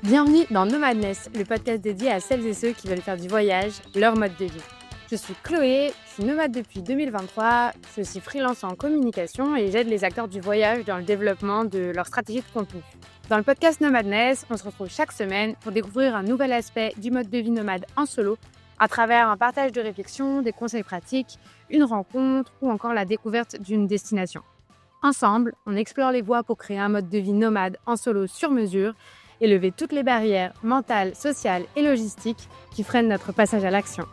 Bienvenue dans Nomadness, le podcast dédié à celles et ceux qui veulent faire du voyage leur mode de vie. Je suis Chloé, je suis nomade depuis 2023, je suis aussi freelance en communication et j'aide les acteurs du voyage dans le développement de leur stratégie de contenu. Dans le podcast Nomadness, on se retrouve chaque semaine pour découvrir un nouvel aspect du mode de vie nomade en solo à travers un partage de réflexions, des conseils pratiques, une rencontre ou encore la découverte d'une destination. Ensemble, on explore les voies pour créer un mode de vie nomade en solo sur mesure et lever toutes les barrières mentales, sociales et logistiques qui freinent notre passage à l'action.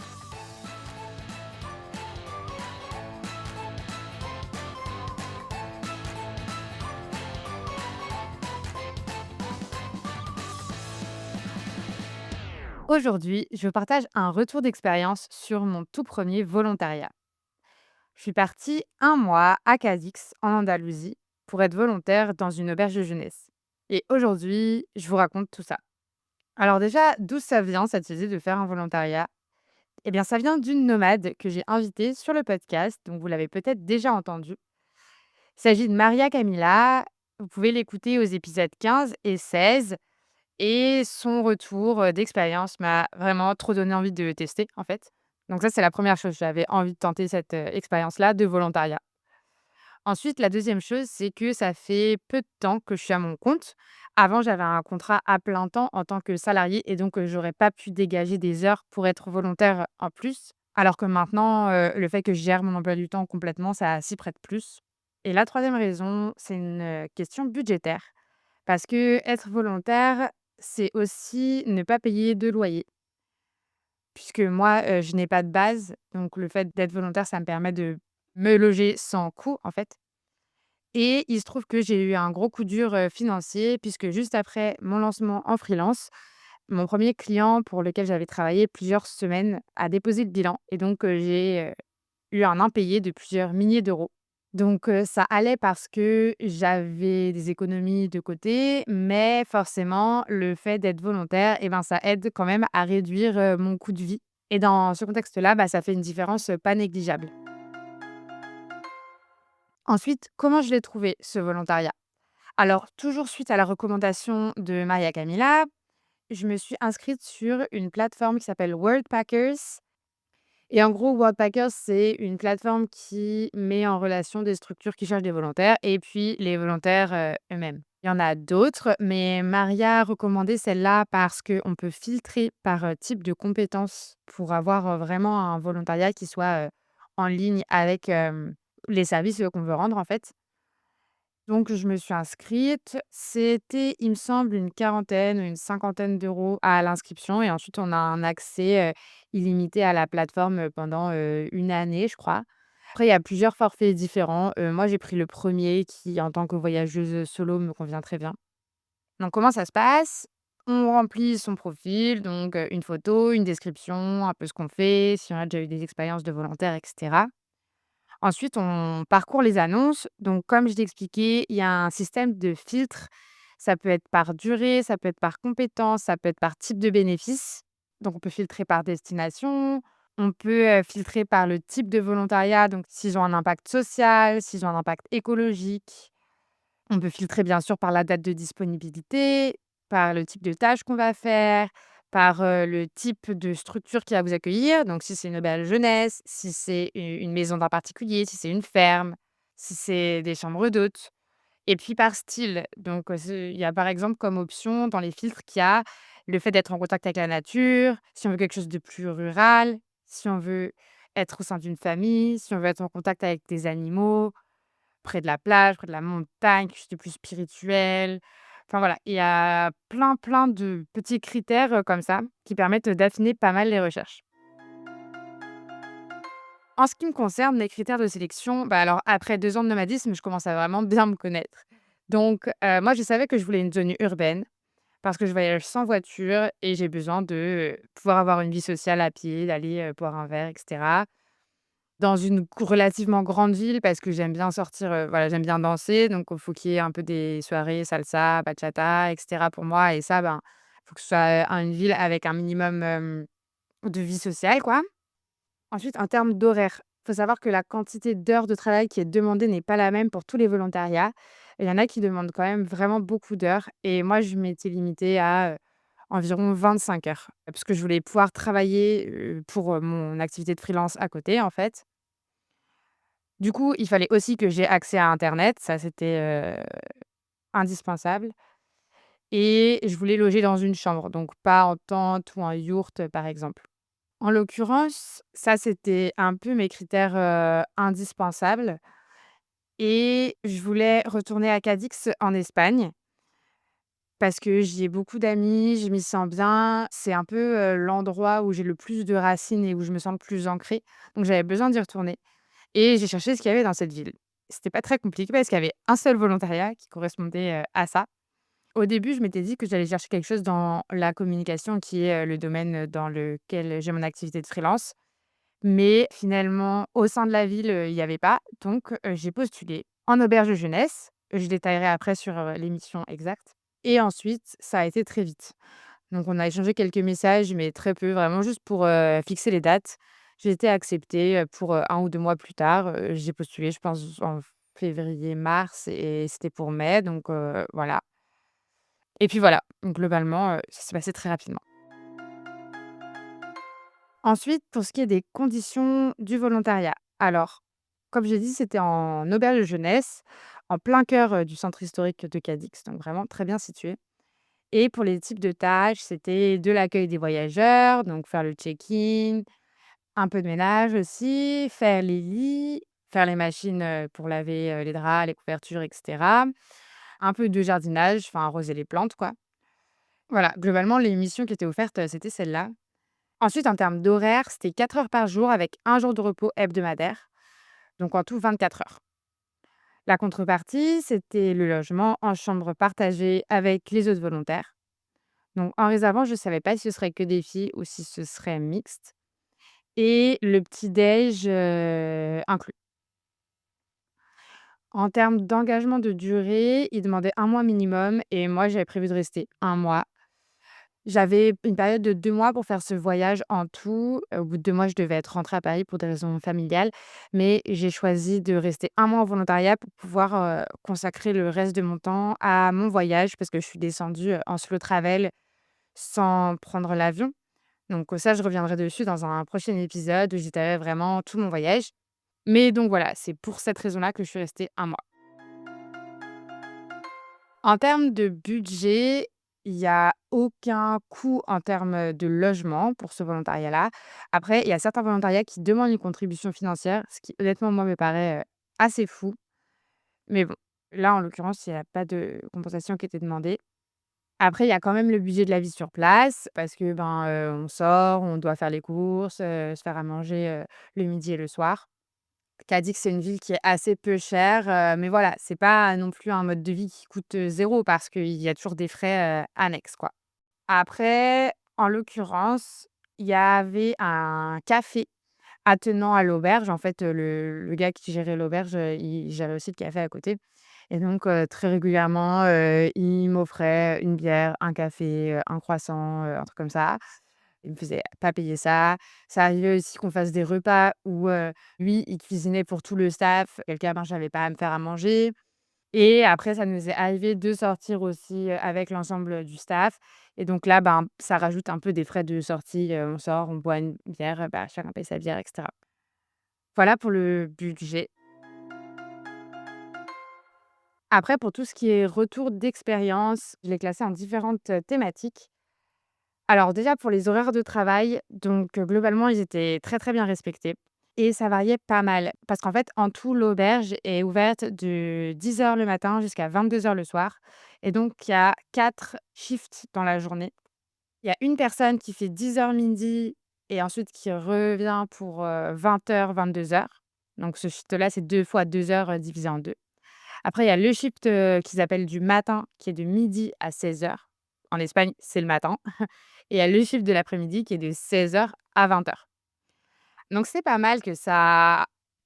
Aujourd'hui, je partage un retour d'expérience sur mon tout premier volontariat. Je suis partie un mois à Cadix, en Andalousie, pour être volontaire dans une auberge de jeunesse. Et aujourd'hui, je vous raconte tout ça. Alors déjà, d'où ça vient cette idée de faire un volontariat? Eh bien, ça vient d'une nomade que j'ai invitée sur le podcast, donc vous l'avez peut-être déjà entendu. Il s'agit de Maria Camilla. Vous pouvez l'écouter aux épisodes 15 et 16. Et son retour d'expérience m'a vraiment trop donné envie de tester, en fait. Donc ça, c'est la première chose. J'avais envie de tenter cette expérience-là de volontariat. Ensuite, la deuxième chose, c'est que ça fait peu de temps que je suis à mon compte. Avant, j'avais un contrat à plein temps en tant que salariée et donc j'aurais pas pu dégager des heures pour être volontaire en plus. Alors que maintenant, le fait que je gère mon emploi du temps complètement, ça s'y prête plus. Et la troisième raison, c'est une question budgétaire. Parce que être volontaire, c'est aussi ne pas payer de loyer. Puisque moi, je n'ai pas de base, donc le fait d'être volontaire, ça me permet de me loger sans coût, en fait. Et il se trouve que j'ai eu un gros coup dur, financier puisque juste après mon lancement en freelance, mon premier client pour lequel j'avais travaillé plusieurs semaines a déposé le bilan et donc j'ai, eu un impayé de plusieurs milliers d'euros. Donc ça allait parce que j'avais des économies de côté, mais forcément le fait d'être volontaire et ben, ça aide quand même à réduire, mon coût de vie et dans ce contexte-là, bah, ça fait une différence, pas négligeable. Ensuite, comment je l'ai trouvé ce volontariat? Alors toujours suite à la recommandation de Maria Camilla, je me suis inscrite sur une plateforme qui s'appelle Worldpackers. Et en gros, Worldpackers, c'est une plateforme qui met en relation des structures qui cherchent des volontaires et puis les volontaires, eux-mêmes. Il y en a d'autres, mais Maria a recommandé celle-là parce qu'on peut filtrer par, type de compétences pour avoir, vraiment un volontariat qui soit, en ligne avec, les services, qu'on veut rendre, en fait. Donc je me suis inscrite. C'était, il me semble, une quarantaine ou une cinquantaine d'euros à l'inscription et ensuite on a un accès, illimité à la plateforme, pendant, 1 année, je crois. Après, il y a plusieurs forfaits différents. Moi, j'ai pris le premier qui, en tant que voyageuse, solo, me convient très bien. Donc comment ça se passe? On remplit son profil, donc une photo, une description, un peu ce qu'on fait, si on a déjà eu des expériences de volontaire et cetera. Ensuite, on parcourt les annonces. Donc, comme je t'ai expliqué, il y a un système de filtre. Ça peut être par durée, ça peut être par compétence, ça peut être par type de bénéfice. Donc, on peut filtrer par destination. On peut filtrer par le type de volontariat, donc s'ils ont un impact social, s'ils ont un impact écologique. On peut filtrer bien sûr par la date de disponibilité, par le type de tâche qu'on va faire, par, le type de structure qui va vous accueillir. Donc si c'est une auberge jeunesse, si c'est une maison d'un particulier, si c'est une ferme, si c'est des chambres d'hôtes et puis par style. Donc, il y a par exemple comme option dans les filtres qu'il y a le fait d'être en contact avec la nature, si on veut quelque chose de plus rural, si on veut être au sein d'une famille, si on veut être en contact avec des animaux. Près de la plage, près de la montagne, quelque chose de plus spirituel. Enfin voilà, il y a plein, plein de petits critères, comme ça, qui permettent, d'affiner pas mal les recherches. En ce qui me concerne, les critères de sélection, bah, alors après 2 ans de nomadisme, je commence à vraiment bien me connaître. Donc, moi je savais que je voulais une zone urbaine parce que je voyage sans voiture et j'ai besoin de, pouvoir avoir une vie sociale à pied, d'aller, boire un verre et cetera. Dans une relativement grande ville parce que j'aime bien sortir, voilà, j'aime bien danser, donc il faut qu'il y ait un peu des soirées salsa, bachata et cetera pour moi et ça, ben, faut que ce soit, une ville avec un minimum, de vie sociale, quoi. Ensuite, en termes d'horaire, il faut savoir que la quantité d'heures de travail qui est demandée n'est pas la même pour tous les volontariats. Il y en a qui demandent quand même vraiment beaucoup d'heures et moi, je m'étais limitée à, environ 25 heures, parce que je voulais pouvoir travailler, pour, mon activité de freelance à côté, en fait. Du coup, il fallait aussi que j'ai accès à internet, ça c'était, indispensable et je voulais loger dans une chambre, donc pas en tente ou en yourte, par exemple. En l'occurrence, ça, c'était un peu mes critères, indispensables et je voulais retourner à Cadix en Espagne parce que j'y ai beaucoup d'amis, je m'y sens bien. C'est un peu, l'endroit où j'ai le plus de racines et où je me sens le plus ancrée, donc j'avais besoin d'y retourner et j'ai cherché ce qu'il y avait dans cette ville. C'était pas très compliqué parce qu'il y avait un seul volontariat qui correspondait, à ça. Au début, je m'étais dit que j'allais chercher quelque chose dans la communication qui est, le domaine, dans lequel j'ai mon activité de freelance. Mais finalement, au sein de la ville, il y avait pas, donc j'ai postulé en auberge de jeunesse. Je détaillerai après sur, l'émission exacte et ensuite, ça a été très vite. Donc on a échangé quelques messages, mais très peu, vraiment juste pour, fixer les dates. J'ai été acceptée, pour, 1 ou 2 mois plus tard, j'ai postulé, je pense en février-mars et c'était pour mai, donc voilà et puis voilà, donc globalement, ça s'est passé très rapidement. Ensuite, pour ce qui est des conditions du volontariat. Alors, comme j'ai dit, c'était en auberge de jeunesse, en plein cœur, du centre historique de Cadix, donc vraiment très bien situé. Et pour les types de tâches, c'était de l'accueil des voyageurs, donc faire le check-in, un peu de ménage aussi, faire les lits, faire les machines, pour laver, les draps, les couvertures et cetera. Un peu de jardinage, enfin arroser les plantes, quoi. Voilà, globalement, les missions qui étaient offertes, c'était celles-là. Ensuite, en termes d'horaire, c'était 4 heures par jour avec un jour de repos hebdomadaire, donc en tout 24 heures. La contrepartie, c'était le logement en chambre partagée avec les autres volontaires. Donc en réservant, je ne savais pas si ce serait que des filles ou si ce serait mixte et le petit-déj, inclus. En termes d'engagement de durée, ils demandaient 1 mois minimum et moi, j'avais prévu de rester 1 mois. J'avais une période de 2 mois pour faire ce voyage en tout. Au bout de 2 mois, je devais être rentrée à Paris pour des raisons familiales, mais j'ai choisi de rester 1 mois en volontariat pour pouvoir, consacrer le reste de mon temps à mon voyage parce que je suis descendue, en slow travel sans prendre l'avion. Donc, ça, je reviendrai dessus dans un prochain épisode où je détaillerai vraiment tout mon voyage. Mais donc voilà, c'est pour cette raison-là que je suis restée 1 mois. En termes de budget, il y a aucun coût en termes, de logement pour ce volontariat-là. Après, il y a certains volontariats qui demandent une contribution financière, ce qui honnêtement, moi, me paraît, assez fou. Mais bon, là, en l'occurrence, il y a pas de compensation qui était demandée. Après, il y a quand même le budget de la vie sur place parce que, ben, on sort, on doit faire les courses, se faire à manger, le midi et le soir. Cadix, c'est une ville qui est assez peu chère, mais voilà, c'est pas non plus un mode de vie qui coûte, 0 parce qu'il y a toujours des frais, annexes, quoi. Après, en l'occurrence, il y avait un café attenant à l'auberge. En fait, le gars qui gérait l'auberge, il gérait aussi le café à côté et donc très régulièrement, il m'offrait une bière, un café, un croissant, un truc comme ça. Il me faisait pas payer ça. Ça arrivait aussi qu'on fasse des repas où, lui, il cuisinait pour tout le staff. Quelqu'un cas, ben, j'avais pas à me faire à manger et après ça nous est arrivé de sortir aussi, avec l'ensemble, du staff et donc là, ben, ça rajoute un peu des frais de sortie, on sort, on boit une bière, bah, chacun paye sa bière et cetera. Voilà pour le budget. Après pour tout ce qui est retour d'expérience, je l'ai classé en différentes, thématiques. Alors déjà pour les horaires de travail, donc globalement, ils étaient très, très bien respectés et ça variait pas mal parce qu'en fait, en tout, l'auberge est ouverte de 10 heures le matin jusqu'à 22 heures le soir et donc il y a 4 shifts dans la journée. Il y a une personne qui fait 10 heures midi et ensuite qui revient pour, 20 heures-22 heures. Donc ce shift-là, c'est 2 fois 2 heures, divisé en 2. Après il y a le shift, qu'ils appellent du matin qui est de midi à 16 heures. En Espagne, c'est le matin. Et il y a le chiffre de l'après-midi qui est de 16 heures à 20 heures. Donc c'est pas mal que ça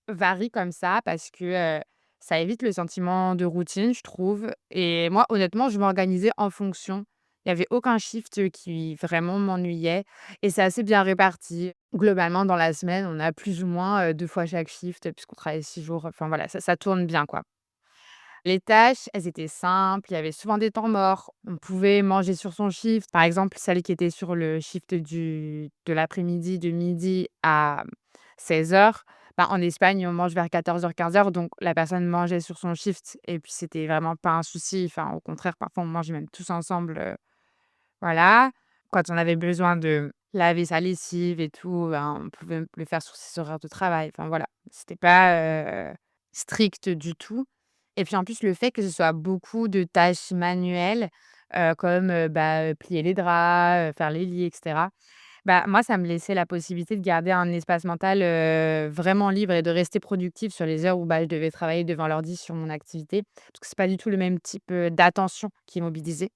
varie comme ça parce que, ça évite le sentiment de routine, je trouve et moi, honnêtement, je m'organisais en fonction Il y avait aucun shift qui vraiment m'ennuyait et c'est assez bien réparti. Globalement, dans la semaine, on a plus ou moins, 2 fois chaque shift puisqu'on travaille 6 jours. Enfin voilà, ça tourne bien, quoi. Les tâches, elles étaient simples, il y avait souvent des temps morts. On pouvait manger sur son shift. Par exemple, celle qui était sur le shift de l'après-midi, de midi à 16 heures. Ben, en Espagne, on mange vers 14 h 15 h, donc la personne mangeait sur son shift et puis c'était vraiment pas un souci. Enfin, au contraire, parfois, on mangeait même tous ensemble, voilà. Quand on avait besoin de laver sa lessive et tout, ben, on pouvait le faire sur ses horaires de travail. Enfin voilà, c'était pas, strict du tout et puis en plus, le fait que ce soit beaucoup de tâches manuelles, comme, plier les draps, faire les lits et cetera. Bah, moi, ça me laissait la possibilité de garder un espace mental, vraiment libre et de rester productive sur les heures où, je devais travailler devant l'ordi sur mon activité. Parce que c'est pas du tout le même type, d'attention qui est mobilisé.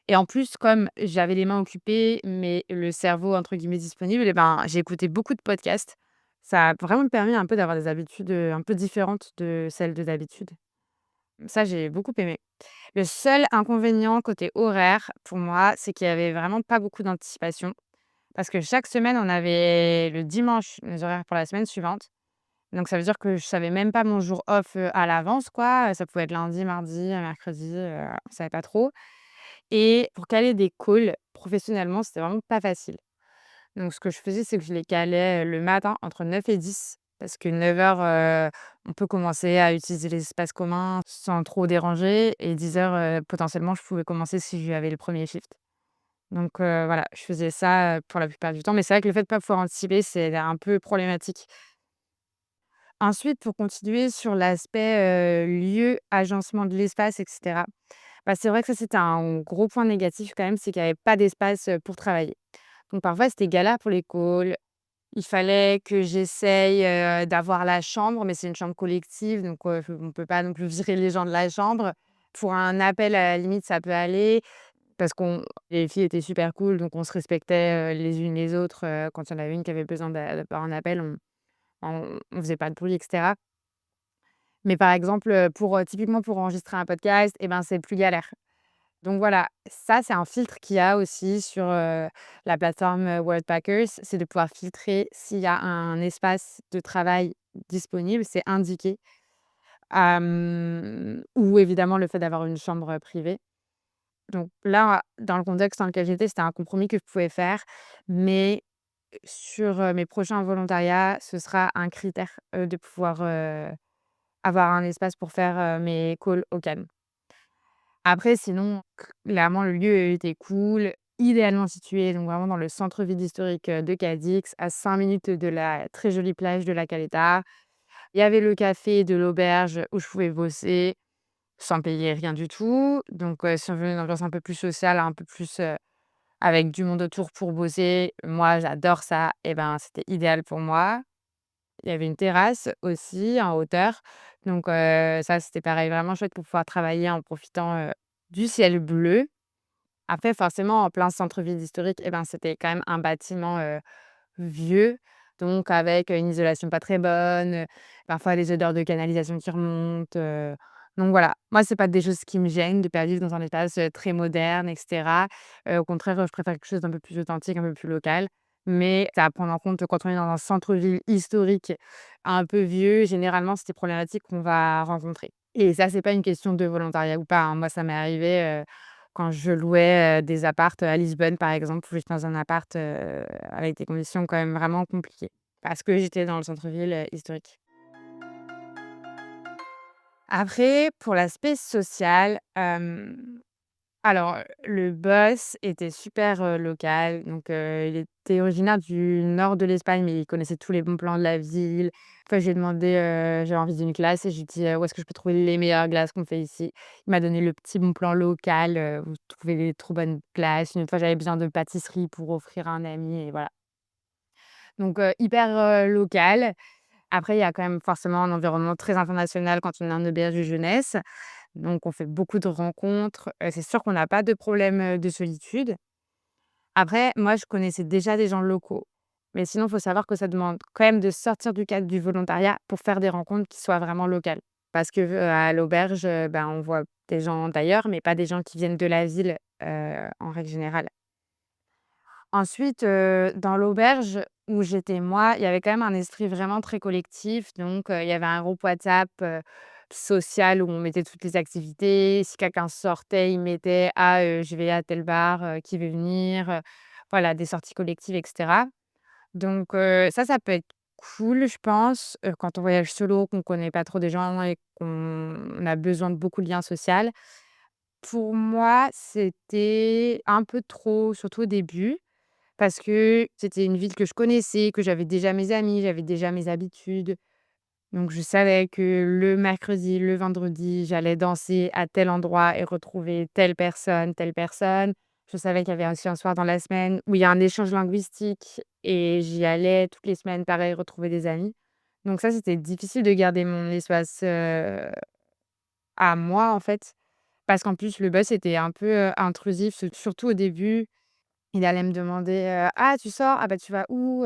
Et en plus, comme j'avais les mains occupées, mais le cerveau entre guillemets «disponible» et ben, j'ai écouté beaucoup de podcasts. Ça a vraiment permis un peu d'avoir des habitudes, un peu différentes de celles de d'habitude. Ça, j'ai beaucoup aimé. Le seul inconvénient côté horaire pour moi, c'est qu'il y avait vraiment pas beaucoup d'anticipation. Parce que chaque semaine, on avait le dimanche les horaires pour la semaine suivante. Donc ça veut dire que je savais même pas mon jour off, à l'avance quoi, ça pouvait être lundi, mardi, mercredi, on savait pas trop. Et pour caler des calls professionnellement, c'était vraiment pas facile. Donc ce que je faisais, c'est que je les calais, le matin entre 9 et 10 parce que 9 heures, on peut commencer à utiliser les espaces communs sans trop déranger et 10 heures, potentiellement, je pouvais commencer si j'avais le premier shift. Donc voilà, je faisais ça, pour la plupart du temps. Mais c'est vrai que le fait de pas pouvoir anticiper, c'est un peu problématique. Ensuite, pour continuer sur l'aspect, lieu, agencement de l'espace et cetera, c'est vrai que ça, c'était un gros point négatif quand même, c'est qu'il y avait pas d'espace, pour travailler. Donc parfois, c'était galère pour les calls. Il fallait que j'essaye, d'avoir la chambre, mais c'est une chambre collective, donc on peut pas non plus virer les gens de la chambre. Pour un appel, à la limite, ça peut aller parce qu'on les filles étaient super cool, donc on se respectait, les unes les autres, quand il y en avait une qui avait besoin d'avoir un appel, on faisait pas de bruit et cetera. Mais par exemple, typiquement pour enregistrer un podcast et ben, c'est plus galère. Donc voilà, ça, c'est un filtre qu'il y a aussi sur, la plateforme, Worldpackers, c'est de pouvoir filtrer s'il y a un espace de travail disponible, c'est indiqué. Ou évidemment le fait d'avoir une chambre, privée. Donc là, dans le contexte dans lequel j'étais, c'était un compromis que je pouvais faire, mais sur, mes prochains volontariats, ce sera un critère, de pouvoir, avoir un espace pour faire, mes calls au calme. Après sinon, clairement le lieu était cool, idéalement situé, donc vraiment dans le centre-ville historique, de Cadix, à 5 minutes de la très jolie plage de la Caleta. Il y avait le café de l'auberge où je pouvais bosser sans payer rien du tout. Donc si on veut une ambiance un peu plus sociale, un peu plus, avec du monde autour pour bosser, moi j'adore ça et ben, c'était idéal pour moi. Il y avait une terrasse aussi en hauteur, donc ça c'était pareil, vraiment chouette pour pouvoir travailler en profitant, du ciel bleu. Après forcément en plein centre-ville historique et ben, c'était quand même un bâtiment, vieux, donc avec une isolation pas très bonne, parfois des odeurs de canalisation qui remontent, donc voilà. Moi, c'est pas des choses qui me gênent de pas vivre dans un espace, très moderne et cetera. Au contraire, je préfère quelque chose d'un peu plus authentique, un peu plus local, mais c'est à prendre en compte quand on est dans un centre-ville historique un peu vieux, généralement, c'est des problématiques qu'on va rencontrer et ça, c'est pas une question de volontariat ou pas, hein. Moi, ça m'est arrivé, quand je louais, des apparts, à Lisbonne, par exemple, où j'étais dans un appart, avec des conditions quand même vraiment compliquées, parce que j'étais dans le centre-ville, historique. Après, pour l'aspect social, alors, le boss était super, local, donc il était originaire du nord de l'Espagne, mais il connaissait tous les bons plans de la ville. Enfin, j'ai demandé, j'avais envie d'une glace et j'ai dit: «Où est-ce que je peux trouver les meilleures glaces qu'on fait ici?» Il m'a donné le petit bon plan local, où je trouvais les trop bonnes glaces. Une fois, j'avais besoin de pâtisserie pour offrir à un ami et voilà. Donc hyper, local. Après, il y a quand même forcément un environnement très international quand on est en auberge de jeunesse. Donc on fait beaucoup de rencontres. C'est sûr qu'on n'a pas de problème, de solitude. Après, moi, je connaissais déjà des gens locaux. Mais sinon, il faut savoir que ça demande quand même de sortir du cadre du volontariat pour faire des rencontres qui soient vraiment locales. Parce que, à l'auberge, on voit des gens d'ailleurs, mais pas des gens qui viennent de la ville, en règle générale. Ensuite, dans l'auberge où j'étais moi, il y avait quand même un esprit vraiment très collectif. Donc, il y avait un groupe WhatsApp, social où on mettait toutes les activités. Si quelqu'un sortait, il mettait: «Ah, je vais à tel bar, qui veut venir?» Voilà, des sorties collectives et cetera. Donc, ça peut être cool, je pense, quand on voyage solo, qu'on connaît pas trop des gens et qu'on a besoin de beaucoup de liens social. Pour moi, c'était un peu trop, surtout au début. Parce que c'était une ville que je connaissais, que j'avais déjà mes amis, j'avais déjà mes habitudes. Donc je savais que le mercredi, le vendredi, j'allais danser à tel endroit et retrouver telle personne, telle personne. Je savais qu'il y avait aussi un soir dans la semaine où il y a un échange linguistique et j'y allais toutes les semaines, pareil, retrouver des amis. Donc ça, c'était difficile de garder mon espace, à moi, en fait, parce qu'en plus le boss était un peu, intrusif, surtout au début. Il allait me demander, «Ah, tu sors? Ah bah, tu vas où?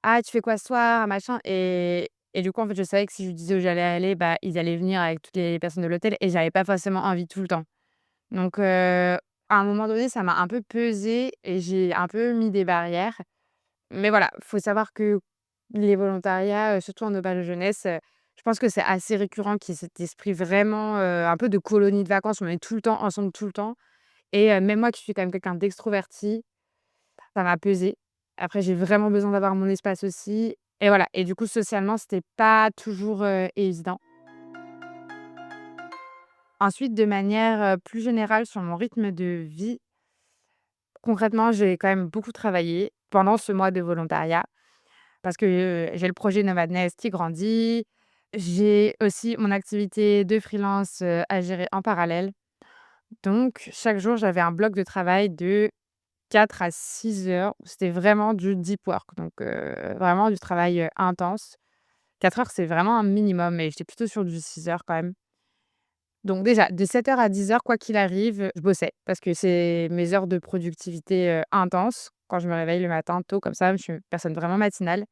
Ah, tu fais quoi ce soir?» machin et du coup, en fait, je savais que si je lui disais où j'allais aller, bah, ils allaient venir avec toutes les personnes de l'hôtel et j'avais pas forcément envie tout le temps. Donc à un moment donné, ça m'a un peu pesé et j'ai un peu mis des barrières. Mais voilà, faut savoir que les volontariats, surtout en auberge de jeunesse, je pense que c'est assez récurrent qu'il y ait cet esprit vraiment, un peu de colonie de vacances où on est tout le temps ensemble, tout le temps et même moi qui suis quand même quelqu'un d'extroverti, ça m'a pesé. Après, j'ai vraiment besoin d'avoir mon espace aussi et voilà et du coup, socialement, c'était pas toujours, évident. Ensuite, de manière, plus générale sur mon rythme de vie, concrètement, j'ai quand même beaucoup travaillé pendant ce mois de volontariat parce que, j'ai le projet Nomadness qui grandit. J'ai aussi mon activité de freelance, à gérer en parallèle. Donc chaque jour, j'avais un bloc de travail de 4 à 6 heures où c'était vraiment du deep work, donc vraiment du travail, intense. 4 heures, c'est vraiment un minimum, mais j'étais plutôt sur du 6 heures quand même. Donc déjà, de 7 heures à 10 heures, quoi qu'il arrive, je bossais parce que c'est mes heures de productivité, intenses. Quand je me réveille le matin tôt comme ça, je suis une personne vraiment matinale,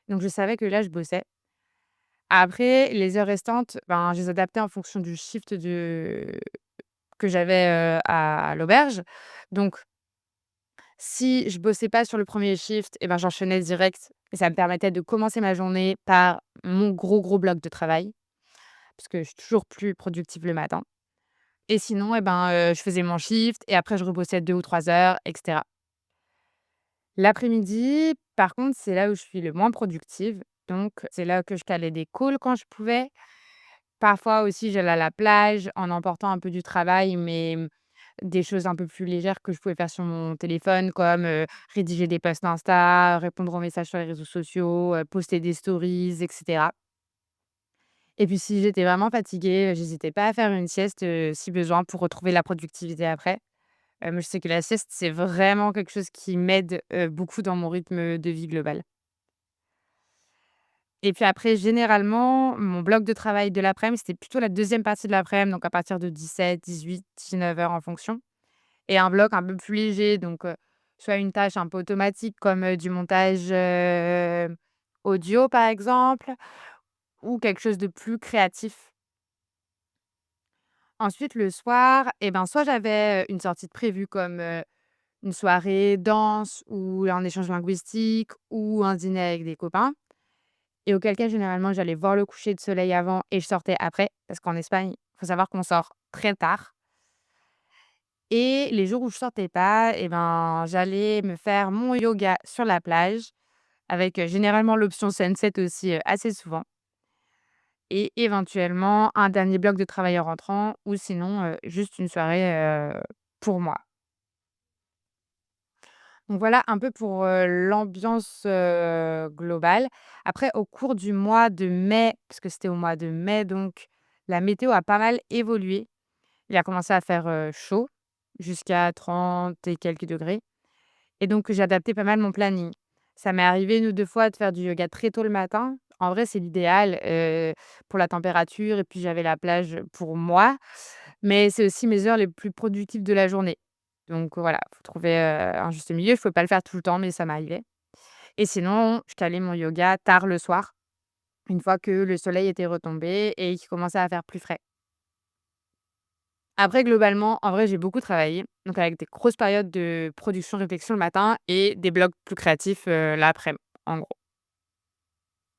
donc je savais que là, je bossais. Après, les heures restantes, ben, je les adaptais en fonction du shift que j'avais, à l'auberge. Donc si je bossais pas sur le premier shift et ben, j'enchaînais direct et ça me permettait de commencer ma journée par mon gros bloc de travail, parce que je suis toujours plus productive le matin et sinon et ben, je faisais mon shift et après je rebossais 2 ou 3 heures et cetera. L'après-midi, par contre, c'est là où je suis le moins productive, donc c'est là que je calais des calls quand je pouvais. Parfois aussi, j'allais à la plage en emportant un peu du travail, mais des choses un peu plus légères que je pouvais faire sur mon téléphone comme, rédiger des posts Insta, répondre aux messages sur les réseaux sociaux, poster des stories et cetera. Et puis si j'étais vraiment fatiguée, j'hésitais pas à faire une sieste, si besoin pour retrouver la productivité après. Moi je sais que la sieste, c'est vraiment quelque chose qui m'aide, beaucoup dans mon rythme de vie global. Et puis après généralement, mon bloc de travail de l'après-midi, c'était plutôt la deuxième partie de l'après-midi, donc à partir de 17-18-19 heures en fonction. Et un bloc un peu plus léger, donc soit une tâche un peu automatique comme, du montage, audio par exemple ou quelque chose de plus créatif. Ensuite le soir et ben, soit j'avais, une sortie de prévue comme, une soirée danse ou un échange linguistique ou un dîner avec des copains et auquel cas généralement j'allais voir le coucher de soleil avant et je sortais après parce qu'en Espagne, il faut savoir qu'on sort très tard. Et les jours où je sortais pas et ben, j'allais me faire mon yoga sur la plage avec, généralement l'option sunset aussi, assez souvent et éventuellement un dernier bloc de travail en rentrant ou sinon, juste une soirée, pour moi. Donc voilà un peu pour, l'ambiance, globale. Après au cours du mois de mai, parce que c'était au mois de mai donc, la météo a pas mal évolué. Il a commencé à faire, chaud jusqu'à 30 et quelques degrés. Et donc j'ai adapté pas mal mon planning. Ça m'est arrivé 1 ou 2 fois de faire du yoga très tôt le matin. En vrai, c'est l'idéal, pour la température et puis j'avais la plage pour moi, mais c'est aussi mes heures les plus productives de la journée. Donc voilà, faut trouver, un juste milieu. Je pouvais pas le faire tout le temps, mais ça m'arrivait et sinon, je calais mon yoga tard le soir, une fois que le soleil était retombé et qu'il commençait à faire plus frais. Après globalement, en vrai, j'ai beaucoup travaillé, donc avec des grosses périodes de production, réflexion le matin et des blocs plus créatifs, l'après-midi, en gros.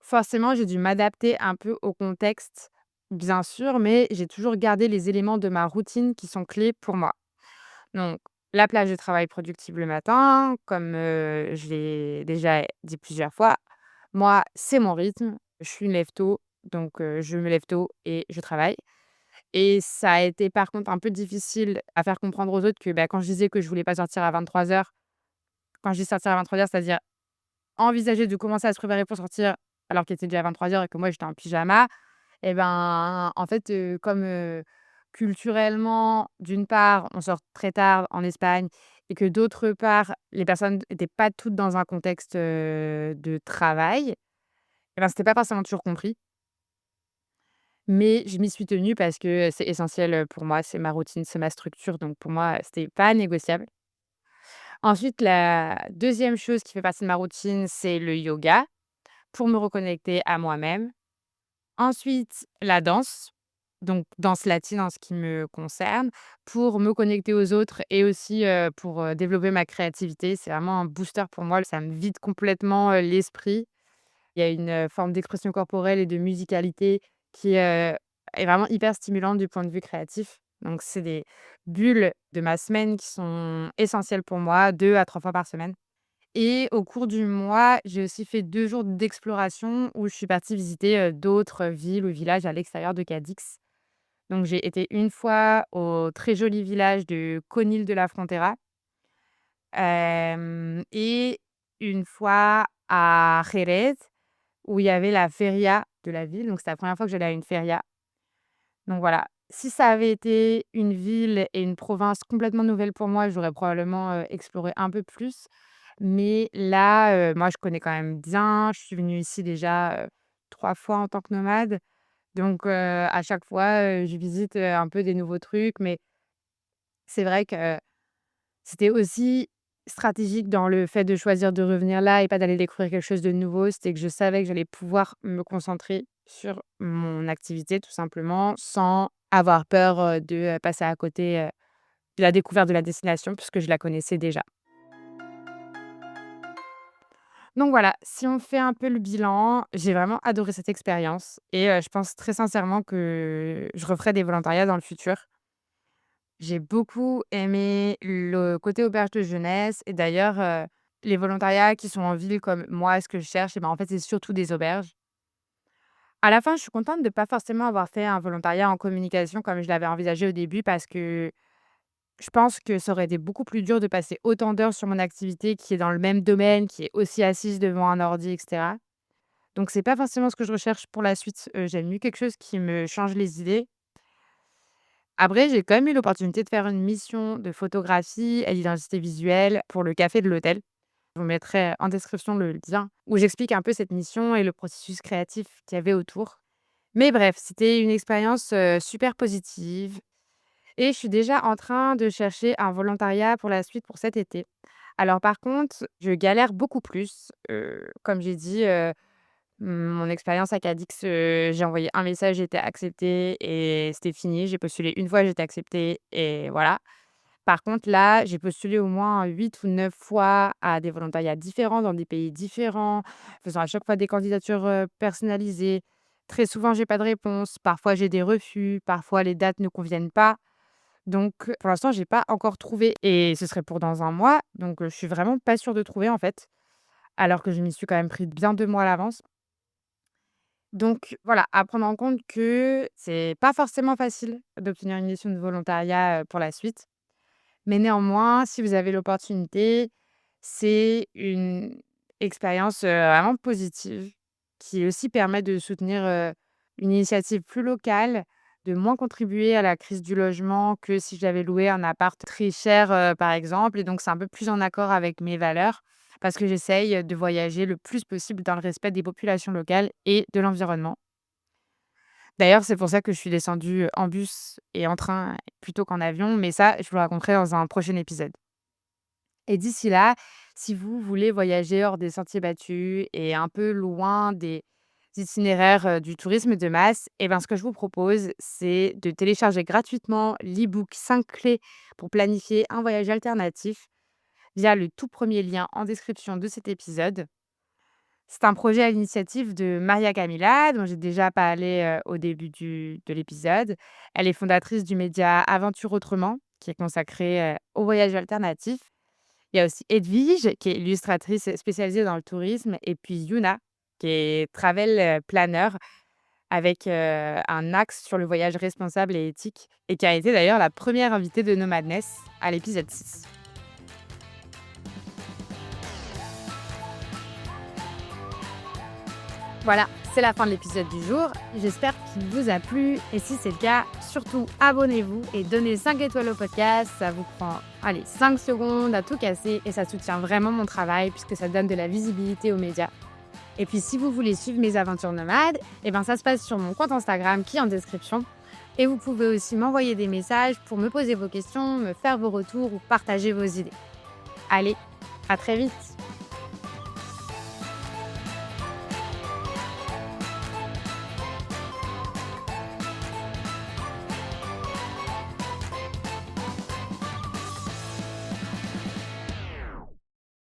Forcément, j'ai dû m'adapter un peu au contexte, bien sûr, mais j'ai toujours gardé les éléments de ma routine qui sont clés pour moi. Donc, la plage de travail productive le matin, comme, je l'ai déjà dit plusieurs fois. Moi, c'est mon rythme. Je suis une lève tôt, donc je me lève tôt et je travaille. Et ça a été par contre un peu difficile à faire comprendre aux autres que, bah, quand je disais que je voulais pas sortir à 23h, quand je dis sortir à 23h, c'est-à-dire envisager de commencer à se préparer pour sortir alors qu'il était déjà 23h et que moi j'étais en pyjama. Et ben, en fait, comme, culturellement, d'une part, on sort très tard en Espagne et que d'autre part, les personnes étaient pas toutes dans un contexte, de travail, et ben, c'était pas forcément toujours compris. Mais je m'y suis tenue parce que, c'est essentiel, pour moi, c'est ma routine, c'est ma structure, donc pour moi, c'était pas négociable. Ensuite, la deuxième chose qui fait partie de ma routine, c'est le yoga pour me reconnecter à moi-même. Ensuite, la danse, donc danse latine en ce qui me concerne, pour me connecter aux autres et aussi, pour, développer ma créativité. C'est vraiment un booster pour moi, ça me vide complètement, l'esprit. Il y a une, forme d'expression corporelle et de musicalité qui, est vraiment hyper stimulante du point de vue créatif. Donc c'est des bulles de ma semaine qui sont essentielles pour moi, 2 à 3 fois par semaine. Et au cours du mois, j'ai aussi fait 2 jours d'exploration où je suis partie visiter, d'autres villes ou villages à l'extérieur de Cadix. Donc j'ai été une fois au très joli village de Conil de la Frontera, et une fois à Jerez où il y avait la feria de la ville. Donc c'était la première fois que j'allais à une feria. Donc voilà, si ça avait été une ville et une province complètement nouvelle pour moi, j'aurais probablement, exploré un peu plus. Mais là, moi, je connais quand même bien. Je suis venue ici déjà, 3 fois en tant que nomade. Donc à chaque fois, je visite, un peu des nouveaux trucs. Mais c'est vrai que c'était aussi stratégique dans le fait de choisir de revenir là et pas d'aller découvrir quelque chose de nouveau. C'était que je savais que j'allais pouvoir me concentrer sur mon activité tout simplement, sans avoir peur, de, passer à côté, de la découverte de la destination puisque je la connaissais déjà. Donc voilà, si on fait un peu le bilan, j'ai vraiment adoré cette expérience et je pense très sincèrement que je referai des volontariats dans le futur. J'ai beaucoup aimé le côté auberge de jeunesse et d'ailleurs, les volontariats qui sont en ville comme moi, ce que je cherche et ben, en fait, c'est surtout des auberges. À la fin, je suis contente de pas forcément avoir fait un volontariat en communication comme je l'avais envisagé au début parce que je pense que ça aurait été beaucoup plus dur de passer autant d'heures sur mon activité qui est dans le même domaine, qui est aussi assise devant un ordi et cetera. Donc c'est pas forcément ce que je recherche pour la suite, j'aime mieux quelque chose qui me change les idées. Après, j'ai quand même eu l'opportunité de faire une mission de photographie et d'identité visuelle pour le café de l'hôtel. Je vous mettrai en description le lien où j'explique un peu cette mission et le processus créatif qu'il y avait autour. Mais bref, c'était une expérience, super positive et je suis déjà en train de chercher un volontariat pour la suite pour cet été. Alors par contre, je galère beaucoup plus, comme j'ai dit, mon expérience à Cadix, j'ai envoyé un message, j'ai été acceptée et c'était fini. J'ai postulé une fois, j'ai été acceptée et voilà. Par contre, là, j'ai postulé au moins 8 ou 9 fois à des volontariats différents dans des pays différents, faisant à chaque fois des candidatures, personnalisées. Très souvent, j'ai pas de réponse. Parfois, j'ai des refus. Parfois, les dates ne conviennent pas. Donc, pour l'instant, j'ai pas encore trouvé et ce serait pour dans un mois. Donc, je suis vraiment pas sûre de trouver, en fait, alors que je m'y suis quand même pris bien 2 mois à l'avance. Donc voilà, à prendre en compte que c'est pas forcément facile d'obtenir une mission de volontariat, pour la suite. Mais néanmoins, si vous avez l'opportunité, c'est une expérience, vraiment positive qui aussi permet de soutenir, une initiative plus locale, de moins contribuer à la crise du logement que si j'avais loué un appart très cher, par exemple et donc c'est un peu plus en accord avec mes valeurs parce que j'essaye, de voyager le plus possible dans le respect des populations locales et de l'environnement. D'ailleurs, c'est pour ça que je suis descendue, en bus et en train plutôt qu'en avion, mais ça, je vous le raconterai dans un prochain épisode. Et d'ici là, si vous voulez voyager hors des sentiers battus et un peu loin des itinéraires du tourisme de masse, et ben, ce que je vous propose, c'est de télécharger gratuitement l'e-book 5 clés pour planifier un voyage alternatif via le tout premier lien en description de cet épisode. C'est un projet à l'initiative de Maria Camila, dont j'ai déjà parlé au début de l'épisode. Elle est fondatrice du média Aventure Autrement, qui est consacré au voyage alternatif. Il y a aussi Edwige, qui est illustratrice spécialisée dans le tourisme, et puis Yuna, qui est travel planner avec un axe sur le voyage responsable et éthique, et qui a été d'ailleurs la première invitée de Nomadness à l'épisode 6. Voilà, c'est la fin de l'épisode du jour. J'espère qu'il vous a plu, et si c'est le cas, surtout abonnez-vous et donnez 5 étoiles au podcast. Ça vous prend 5 secondes à tout casser et ça soutient vraiment mon travail puisque ça donne de la visibilité aux médias. Et puis si vous voulez suivre mes aventures nomades, ça se passe sur mon compte Instagram qui est en description. Et vous pouvez aussi m'envoyer des messages pour me poser vos questions, me faire vos retours ou partager vos idées. Allez, à très vite!